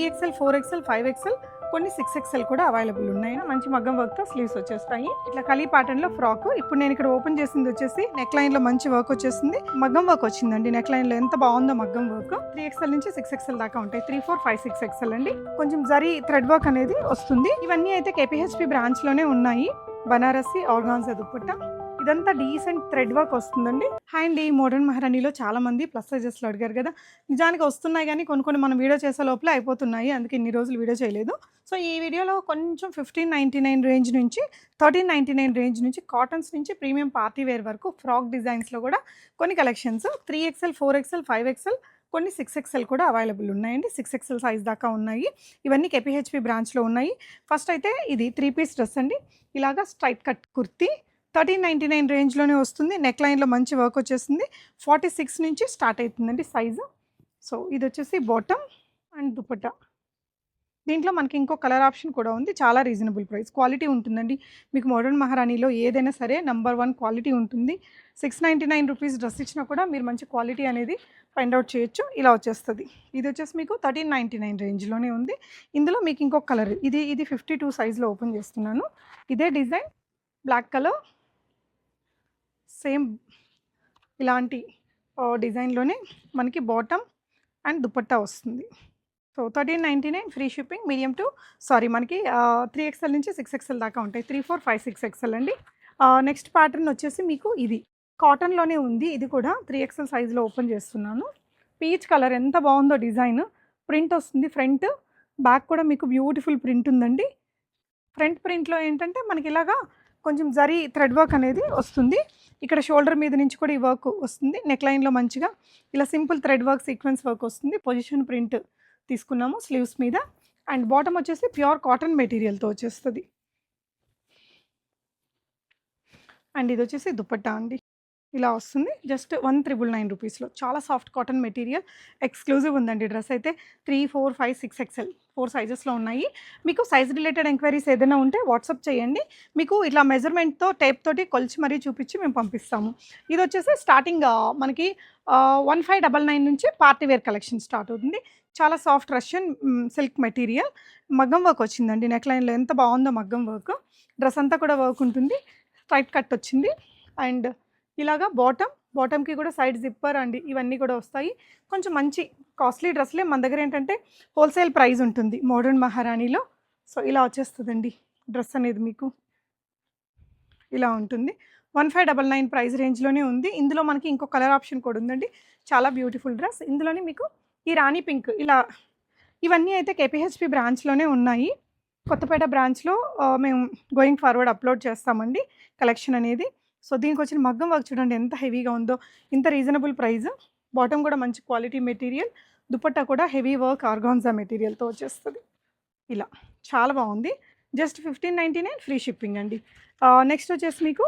3XL, 4XL, 5XL, కొన్ని 6XL కూడా available ఉన్నాయి. మంచి మగ్గం వర్క్తో స్లీవ్స్ వచ్చేస్తాయి. ఇట్లా కలీ ప్యాటర్న్లో ఫ్రాక్. ఇప్పుడు నేను ఇక్కడ ఓపెన్ చేసింది వచ్చేసి నెక్ లైన్లో మంచి వర్క్ వచ్చేసింది, మగ్గం వర్క్ వచ్చిందండి. నెక్ లైన్లో ఎంత బాగుందో మగ్గం వర్క్. 3XL నుంచి 6XL దాకా ఉంటాయి. 3, 4, 5, 6XL అండి. కొంచెం జరీ థ్రెడ్ వర్క్ అనేది వస్తుంది. ఇవన్నీ అయితే KPHP బ్రాంచ్లోనే ఉన్నాయి. బనారసి ఆర్గాన్జా దుపట్టా, ఇదంతా డీసెంట్ థ్రెడ్ వర్క్ వస్తుందండి. అండ్ ఈ మోడర్న్ మహారాణిలో చాలా మంది ప్లస్ సైజెస్లో అడిగారు కదా, నిజానికి వస్తున్నాయి కానీ కొన్ని మనం వీడియో చేసే లోపల అయిపోతున్నాయి, అందుకే ఇన్ని రోజులు వీడియో చేయలేదు. సో ఈ వీడియోలో కొంచెం 1599 రేంజ్ నుంచి 1399 రేంజ్ నుంచి కాటన్స్ నుంచి ప్రీమియం పార్టీ వేర్ వరకు ఫ్రాక్ డిజైన్స్లో కూడా కొన్ని కలెక్షన్స్ 3XL, 4XL, 5XL, కొన్ని 6XL కూడా అవైలబుల్ ఉన్నాయండి. 6XL సైజ్ దాకా ఉన్నాయి. ఇవన్నీ KPHP బ్రాంచ్లో ఉన్నాయి. ఫస్ట్ అయితే ఇది 3 పీస్ డ్రెస్ అండి. ఇలాగా స్ట్రైట్ కట్ కుర్తీ 1399 రేంజ్లోనే వస్తుంది. నెక్ లైన్లో మంచి వర్క్ వచ్చేసింది. 46 నుంచి స్టార్ట్ అవుతుందండి సైజు. సో ఇది వచ్చేసి బాటమ్ అండ్ దుపట్టా. దీంట్లో మనకి ఇంకో కలర్ ఆప్షన్ కూడా ఉంది. చాలా రీజనబుల్ ప్రైస్, క్వాలిటీ ఉంటుందండి. మీకు మోడర్న్ మహారాణిలో ఏదైనా సరే నంబర్ 1 క్వాలిటీ ఉంటుంది. 699 రూపీస్ డ్రెస్ ఇచ్చినా కూడా మీరు మంచి క్వాలిటీ అనేది ఫైండ్ అవుట్ చేయొచ్చు. ఇలా వచ్చేస్తుంది. ఇది వచ్చేసి మీకు 1399 రేంజ్లోనే ఉంది. ఇందులో మీకు ఇంకొక కలర్, ఇది 52 సైజ్లో ఓపెన్ చేస్తున్నాను. ఇదే డిజైన్ బ్లాక్ కలర్, సేమ్ ఇలాంటి డిజైన్లోనే మనకి బాటమ్ అండ్ దుపట్టా వస్తుంది. So 1399 free shipping. Medium to మనకి 3XL నుంచి 6XL దాకా ఉంటాయి. 3, 4, 5, 6XL అండి. నెక్స్ట్ ప్యాటర్న్ వచ్చేసి మీకు ఇది కాటన్లోనే ఉంది. ఇది కూడా 3XL సైజులో ఓపెన్ చేస్తున్నాను. పీచ్ కలర్, ఎంత బాగుందో డిజైన్. ప్రింట్ వస్తుంది ఫ్రంట్, బ్యాక్ కూడా మీకు బ్యూటిఫుల్ ప్రింట్ ఉందండి. ఫ్రంట్ ప్రింట్లో ఏంటంటే మనకి ఇలాగా కొంచెం జరీ థ్రెడ్ వర్క్ అనేది వస్తుంది. ఇక్కడ షోల్డర్ మీద నుంచి కూడా ఈ వర్క్ వస్తుంది. నెక్ లైన్లో మంచిగా ఇలా simple thread work, sequence work వస్తుంది. పొజిషన్ ప్రింట్ తీసుకున్నాము స్లీవ్స్ మీద. అండ్ బాటమ్ వచ్చేసి ప్యూర్ కాటన్ మెటీరియల్తో వచ్చేస్తుంది. అండ్ ఇది వచ్చేసి దుపట్టా అండి. ఇలా వస్తుంది. జస్ట్ 1399 రూపీస్లో. చాలా సాఫ్ట్ కాటన్ మెటీరియల్, ఎక్స్క్లూజివ్ ఉందండి డ్రెస్ అయితే. 3, 4, 5, 6XL 4 సైజెస్లో ఉన్నాయి. మీకు సైజ్ రిలేటెడ్ ఎంక్వైరీస్ ఏదైనా ఉంటే వాట్సాప్ చేయండి. మీకు ఇట్లా మెజర్మెంట్తో టేప్ తోటి కొలిచి మరీ చూపించి మేము పంపిస్తాము. ఇది వచ్చేసి స్టార్టింగ్ మనకి 1599 నుంచి పార్టీ వేర్ కలెక్షన్ స్టార్ట్ అవుతుంది. చాలా సాఫ్ట్ రష్యన్ సిల్క్ మెటీరియల్, మగ్గం వర్క్ వచ్చిందండి. నెక్ లైన్లో ఎంత బాగుందో మగ్గం వర్క్. డ్రెస్ అంతా కూడా వర్క్ ఉంటుంది. స్ట్రైట్ కట్ వచ్చింది. అండ్ ఇలాగా బాటమ్కి కూడా సైడ్ జిప్పర్ అండి, ఇవన్నీ కూడా వస్తాయి. కొంచెం మంచి కాస్ట్లీ డ్రెస్లే. మన దగ్గర ఏంటంటే హోల్సేల్ ప్రైస్ ఉంటుంది మోడర్న్ మహారాణిలో. సో ఇలా వచ్చేస్తుందండి డ్రెస్ అనేది. మీకు ఇలా ఉంటుంది. 1599 ప్రైస్ రేంజ్లోనే ఉంది. ఇందులో మనకి ఇంకో కలర్ ఆప్షన్ కూడా ఉందండి. చాలా బ్యూటిఫుల్ డ్రెస్. ఇందులోనే మీకు ఈ రాణి పింక్, ఇలా ఇవన్నీ అయితే KPHP బ్రాంచ్లోనే ఉన్నాయి. కొత్తపేట బ్రాంచ్లో మేము గోయింగ్ ఫార్వర్డ్ అప్లోడ్ చేస్తామండి కలెక్షన్ అనేది. సో దీనికి వచ్చిన మగ్గం వర్క్ చూడండి ఎంత హెవీగా ఉందో. ఇంత రీజనబుల్ ప్రైస్. బాటమ్ కూడా మంచి క్వాలిటీ మెటీరియల్, దుపట్టా కూడా హెవీ వర్క్ ఆర్గాన్జా మెటీరియల్తో వచ్చేస్తుంది. ఇలా చాలా బాగుంది. జస్ట్ 1599 ఫ్రీ షిప్పింగ్ అండి. నెక్స్ట్ వచ్చేసి మీకు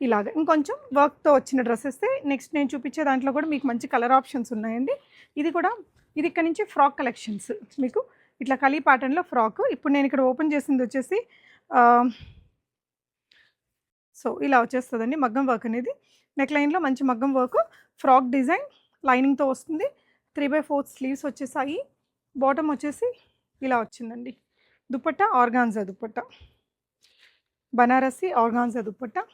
ఇలాగ ఇంకొంచెం వర్క్తో వచ్చిన డ్రెస్సెస్. నెక్స్ట్ నేను చూపించే దాంట్లో కూడా మీకు మంచి కలర్ ఆప్షన్స్ ఉన్నాయండి. ఇది ఇక్కడ నుంచి ఫ్రాక్ కలెక్షన్స్. మీకు ఇట్లా కలీ ప్యాటర్న్లో ఫ్రాక్. ఇప్పుడు నేను ఇక్కడ ఓపెన్ చేసింది వచ్చేసి సో ఇలా వచ్చేస్తుందండి మగ్గం వర్క్ అనేది. నెక్ లైన్లో మంచి మగ్గం వర్క్, ఫ్రాక్ డిజైన్ లైనింగ్తో వస్తుంది. 3/4 స్లీవ్స్ వచ్చేసాయి. బాటమ్ వచ్చేసి ఇలా వచ్చిందండి. దుపట్టా ఆర్గాన్జా దుపట్టా, బనారసి ఆర్గాన్జా దుపట్టా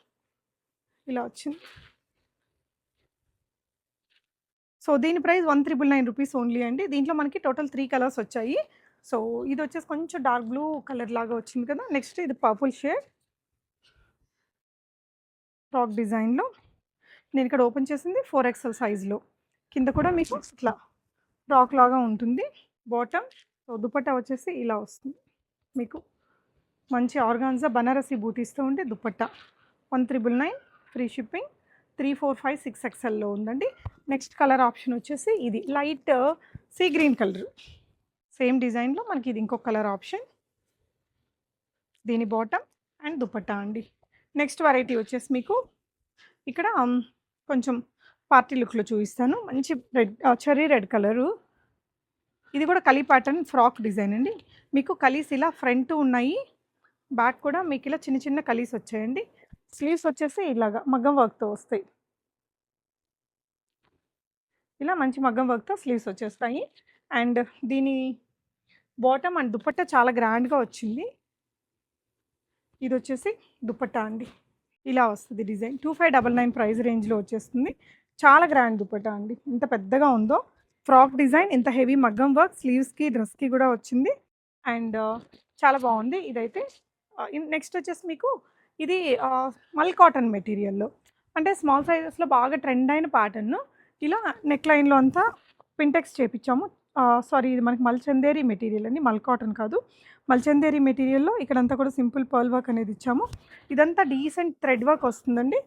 ఇలా వచ్చింది. సో దీని ప్రైస్ 1399 రూపీస్ ఓన్లీ అండి. దీంట్లో మనకి టోటల్ 3 కలర్స్ వచ్చాయి. సో ఇది వచ్చేసి కొంచెం డార్క్ బ్లూ కలర్ లాగా వచ్చింది కదా. నెక్స్ట్ ఇది పర్పుల్ షేడ్ ఫ్రాక్ డిజైన్లో. నేను ఇక్కడ ఓపెన్ చేసింది 4XL సైజ్లో. కింద కూడా మీకు ఇట్లా ఫ్రాక్ లాగా ఉంటుంది బాటమ్. సో దుపట్టా వచ్చేసి ఇలా వస్తుంది. మీకు మంచి ఆర్గాన్జా బనారసి బూటీస్తో ఉంటే దుపట్టా. 1399 free shipping. 3, 4, 5, 6XLలో ఉందండి. నెక్స్ట్ కలర్ ఆప్షన్ వచ్చేసి ఇది light sea green colour. Same డిజైన్లో మనకి ఇది ఇంకొక కలర్ ఆప్షన్. దీని బాటమ్ అండ్ దుపట్టా అండి. నెక్స్ట్ వెరైటీ వచ్చేసి మీకు ఇక్కడ కొంచెం పార్టీ లుక్లో చూపిస్తాను. మంచి రెడ్, చెర్రీ రెడ్ కలరు. ఇది కూడా కలీ ప్యాటర్న్ ఫ్రాక్ డిజైన్ అండి. మీకు కలీస్ ఇలా ఫ్రంట్ ఉన్నాయి, బ్యాక్ కూడా మీకు ఇలా చిన్న చిన్న కలీస్ వచ్చాయండి. స్లీవ్స్ వచ్చేసి ఇలాగా మగ్గం వర్క్తో వస్తాయి. ఇలా మంచి మగ్గం వర్క్తో స్లీవ్స్ వచ్చేస్తాయి. అండ్ దీని బాటమ్ అండ్ దుపట్టా చాలా గ్రాండ్గా వచ్చింది. ఇది వచ్చేసి దుపట్టా అండి, ఇలా వస్తుంది డిజైన్. 2599 ప్రైస్ రేంజ్లో వచ్చేస్తుంది. చాలా గ్రాండ్ దుపట్టా అండి, ఇంత పెద్దగా ఉందో. ఫ్రాక్ డిజైన్, ఇంత హెవీ మగ్గం వర్క్, స్లీవ్స్కి డ్రెస్కి కూడా వచ్చింది. అండ్ చాలా బాగుంది ఇదైతే. నెక్స్ట్ వచ్చేసి మీకు ఇది మల్ కాటన్ మెటీరియల్లో, అంటే స్మాల్ సైజెస్లో బాగా ట్రెండ్ అయిన ప్యాటర్న్. ఇలా నెక్ లైన్లో అంతా పింటెక్స్ చేపించాము. సారీ, ఇది మనకి మల్చందేరి మెటీరియల్ అండి, మల్ కాటన్ కాదు. మల్చందేరి మెటీరియల్లో ఇక్కడంతా కూడా సింపుల్ పర్ల్ వర్క్ అనేది ఇచ్చాము. ఇదంతా డీసెంట్ థ్రెడ్ వర్క్ వస్తుందండి.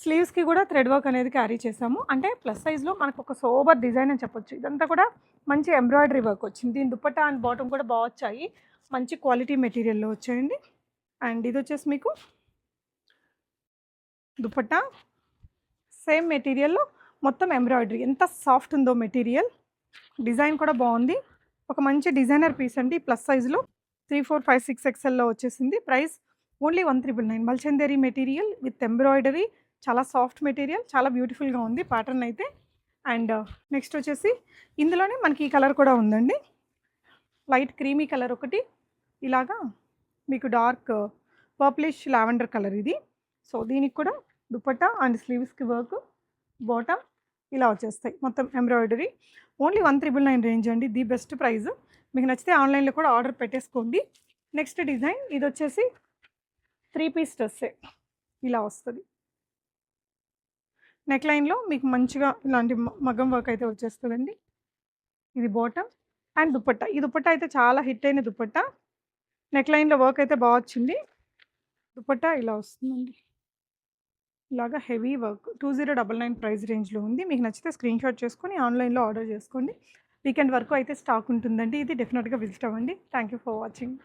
స్లీవ్స్కి కూడా థ్రెడ్ వర్క్ అనేది క్యారీ చేసాము. అంటే ప్లస్ సైజ్లో మనకు ఒక సోబర్ డిజైన్ అని చెప్పొచ్చు. ఇదంతా కూడా మంచి ఎంబ్రాయిడరీ వర్క్ వచ్చింది. దీని దుపట్టా అండ్ బాటమ్ కూడా బాగా వచ్చాయి, మంచి క్వాలిటీ మెటీరియల్లో వచ్చాయండి. అండ్ ఇది వచ్చేసి మీకు దుపట్టా, సేమ్ మెటీరియల్లో మొత్తం ఎంబ్రాయిడరీ. ఎంత సాఫ్ట్ ఉందో మెటీరియల్, డిజైన్ కూడా బాగుంది. ఒక మంచి డిజైనర్ పీస్ అండి. ప్లస్ సైజులో 3, 4, 5, 6 ఎక్స్ఎల్లో వచ్చేసింది. Price only 1999. Mulchanderi material with embroidery, చాలా సాఫ్ట్ మెటీరియల్, చాలా బ్యూటిఫుల్గా ఉంది ప్యాటర్న్ అయితే. అండ్ నెక్స్ట్ వచ్చేసి ఇందులోనే మనకి ఈ కలర్ కూడా ఉందండి, లైట్ క్రీమీ కలర్ ఒకటి, ఇలాగా మీకు డార్క్ పర్ప్లిష్ లావెండర్ కలర్ ఇది. సో దీనికి కూడా దుపట్టా అండ్ స్లీవ్స్కి వర్క్, బాటమ్ ఇలా వచ్చేస్తాయి, మొత్తం ఎంబ్రాయిడరీ. ఓన్లీ 1999 రేంజ్ అండి, ది బెస్ట్ ప్రైస్. మీకు నచ్చితే ఆన్లైన్లో కూడా ఆర్డర్ పెట్టేసుకోండి. నెక్స్ట్ డిజైన్ ఇది వచ్చేసి 3 పీస్ డ్రెస్సే, ఇలా వస్తుంది. నెక్ లైన్లో మీకు మంచిగా ఇలాంటి మగ్గం వర్క్ అయితే వచ్చేస్తుందండి. ఇది బాటమ్ అండ్ దుపట్టా. ఈ దుపట్టా అయితే చాలా హిట్ అయిన దుపట్టా. నెక్ లైన్లో వర్క్ అయితే బాగా వచ్చింది. దుపట్టా ఇలా వస్తుందండి, ఇలాగా హెవీ వర్క్. 2099 ప్రైస్ రేంజ్లో ఉంది. మీకు నచ్చితే స్క్రీన్ షాట్ చేసుకొని ఆన్లైన్లో ఆర్డర్ చేసుకోండి. వీకెండ్ వరకు అయితే స్టాక్ ఉంటుందండి. ఇది డెఫినెట్గా విజిట్ అవ్వండి. Thank you for watching.